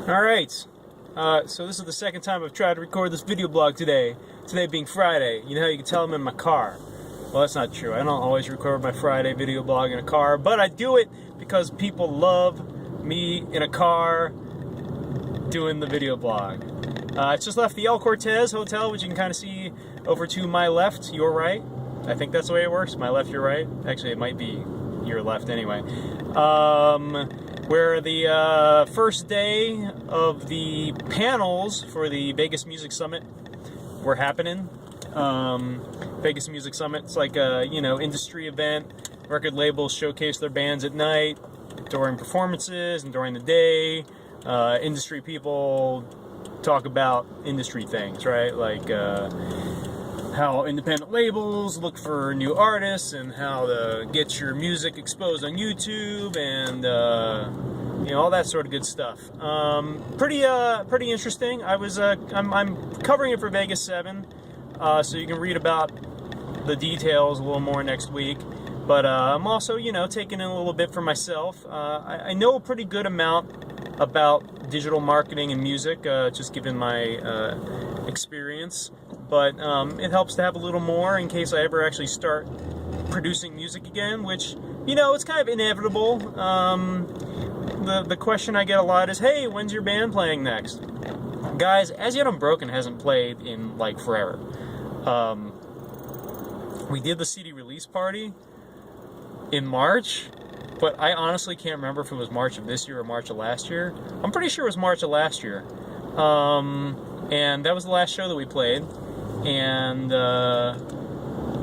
Alright, so this is the second time I've tried to record this video blog today. Today being Friday. You know how you can tell I'm in my car? Well, that's not true. I don't always record my Friday video blog in a car, but I do it because people love me in a car doing the video blog. I just left the El Cortez Hotel, which you can kind of see over to my left, your right. I think that's the way it works. My left, your right. Actually, it might be your left anyway. Where the first day of the panels for the Vegas Music Summit were happening. Vegas Music Summit, it's like a, industry event. Record labels showcase their bands at night, during performances, and during the day. Industry people talk about industry things, right? Like how independent labels look for new artists and how to get your music exposed on YouTube and all that sort of good stuff. Pretty interesting. I'm covering it for Vegas 7, so you can read about the details a little more next week. But I'm also, taking in a little bit for myself. I know a pretty good amount about digital marketing and music, just given my experience. But it helps to have a little more in case I ever actually start producing music again, which, it's kind of inevitable. The question I get a lot is, hey, when's your band playing next? Guys, As Yet Unbroken hasn't played in, forever. We did the CD release party in March, but I honestly can't remember if it was March of this year or March of last year. I'm pretty sure it was March of last year. And that was the last show that we played. And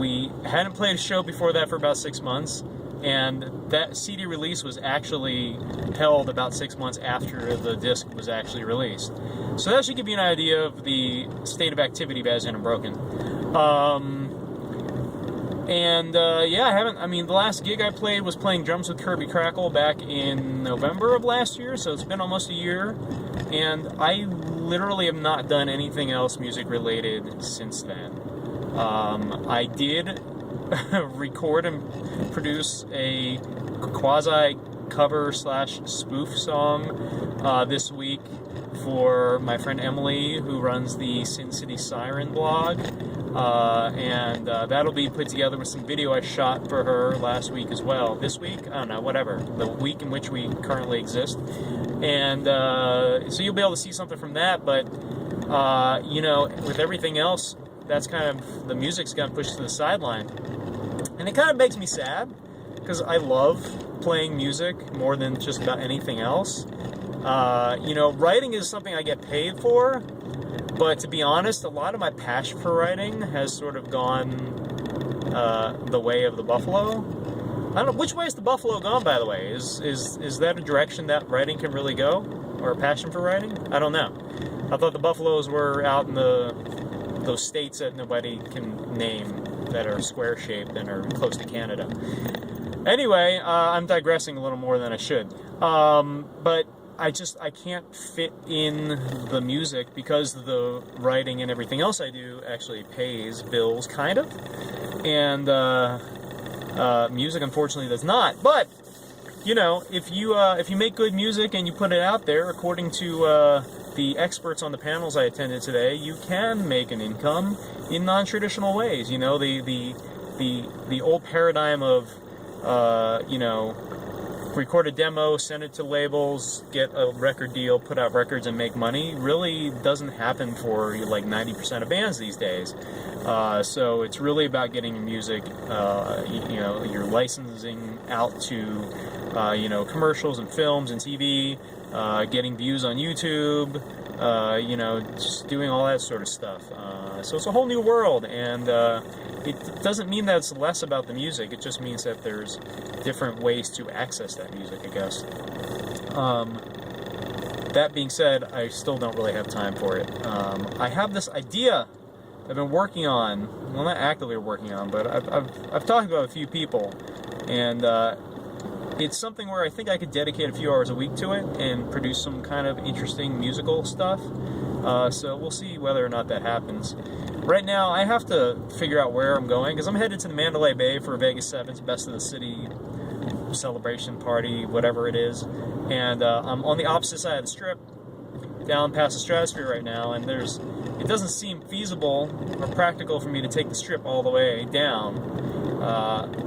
we hadn't played a show before that for about 6 months. And that CD release was actually held about 6 months after the disc was actually released. So that should give you an idea of the state of activity of As Yet Unbroken. The last gig I played was playing drums with Kirby Crackle back in November of last year, so it's been almost a year, and I literally have not done anything else music related since then. I did record and produce a quasi cover / spoof song this week for my friend Emily, who runs the Sin City Siren blog. That'll be put together with some video I shot for her last week as well. This week? I don't know, whatever. The week in which we currently exist. And so you'll be able to see something from that, but, with everything else, that's kind of, the music's gotten pushed to the sideline. And it kind of makes me sad, because I love playing music more than just about anything else. Writing is something I get paid for, but to be honest, a lot of my passion for writing has sort of gone the way of the buffalo. I don't know, which way is the buffalo gone, by the way? Is that a direction that writing can really go? Or a passion for writing? I don't know. I thought the buffaloes were out in those states that nobody can name, that are square-shaped and are close to Canada. Anyway, I'm digressing a little more than I should. But I can't fit in the music because the writing and everything else I do actually pays bills, kind of. And music, unfortunately, does not. But, if you make good music and you put it out there, according to the experts on the panels I attended today, you can make an income in non-traditional ways. The old paradigm of, record a demo, send it to labels, get a record deal, put out records and make money really doesn't happen for 90% of bands these days. So it's really about getting your music, your licensing out to, commercials and films and TV, getting views on YouTube, just doing all that sort of stuff. So it's a whole new world, and it doesn't mean that it's less about the music. It just means that there's different ways to access that music, I guess. That being said, I still don't really have time for it. I have this idea I've been working on. Well, not actively working on, but I've talked about a few people, and it's something where I think I could dedicate a few hours a week to it and produce some kind of interesting musical stuff. So we'll see whether or not that happens. Right now, I have to figure out where I'm going, because I'm headed to the Mandalay Bay for Vegas 7's Best of the City celebration party, whatever it is. And I'm on the opposite side of the strip, down past the stratosphere right now, and it doesn't seem feasible or practical for me to take the strip all the way down.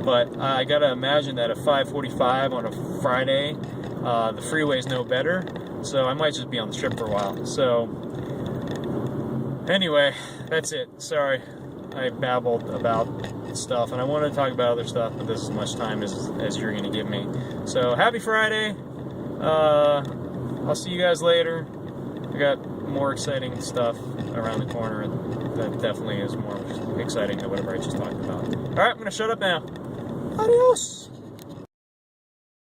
But I gotta imagine that at 5:45 on a Friday, the freeway's no better, so I might just be on the strip for a while. So anyway, that's it. Sorry, I babbled about stuff, and I wanted to talk about other stuff, but this is as much time as you're gonna give me. So happy Friday. I'll see you guys later. I got more exciting stuff around the corner that definitely is more exciting than whatever I just talked about. Alright, I'm gonna shut up now. Adios!